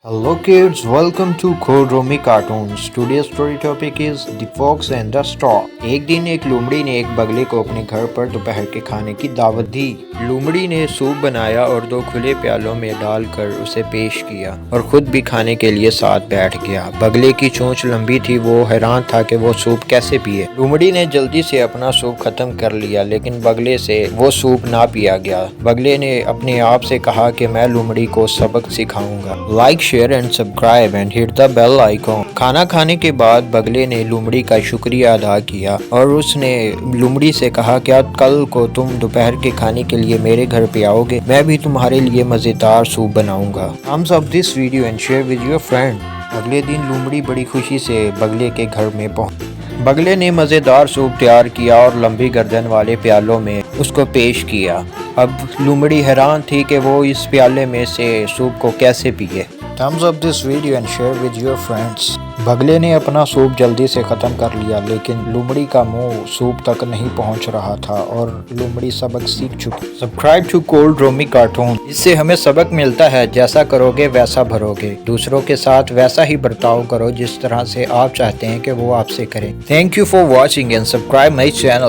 Hello kids, welcome to Kodromi Cartoons. Today's story topic is The Fox and the Straw. एक दिन एक लोमड़ी ने एक बगले को अपने घर पर दोपहर के खाने की दावत दी। लोमड़ी ने सूप बनाया और दो खुले प्यालों में डालकर उसे पेश किया और खुद भी खाने के लिए साथ बैठ गया। बगले की चोंच लंबी थी, वो हैरान था कि वो सूप कैसे पिए। लोमड़ी ने जल्दी से अपना सूप खत्म कर लिया, लेकिन बगले से वो सूप ना पिया गया। बगले ने अपने आप से कहा कि मैं लोमड़ी को सबक सिखाऊंगा। Like, share and subscribe and hit the bell icon. खाना खाने के बाद बगले ने लोमड़ी का शुक्रिया अदा किया और उसने लोमड़ी से कहा, क्या कल को तुम दोपहर के खाने के लिए मेरे घर पे आओगे? मैं भी तुम्हारे लिए मजेदार सूप बनाऊंगा। Thumbs up this video and share with your friend. अगले दिन लोमड़ी बड़ी खुशी से बगले के घर में पहुंची। बगले ने मज़ेदार सूप तैयार किया और लंबी गर्दन वाले प्यालों में उसको पेश किया। अब लोमड़ी हैरान थी कि वो इस प्याले में से सूप को कैसे पिए। Thumbs up this video and share with your friends. बगले ने अपना सूप जल्दी से ख़त्म कर लिया, लेकिन लोमड़ी का मुंह सूप तक नहीं पहुंच रहा था और लोमड़ी सबक सीख चुकी। सब्सक्राइब टू कोडरोमी कार्टून। इससे हमें सबक मिलता है, जैसा करोगे वैसा भरोगे। दूसरों के साथ वैसा ही बर्ताव करो जिस तरह से आप चाहते हैं कि वो आपसे करें। Thank you for watching and subscribe my channel.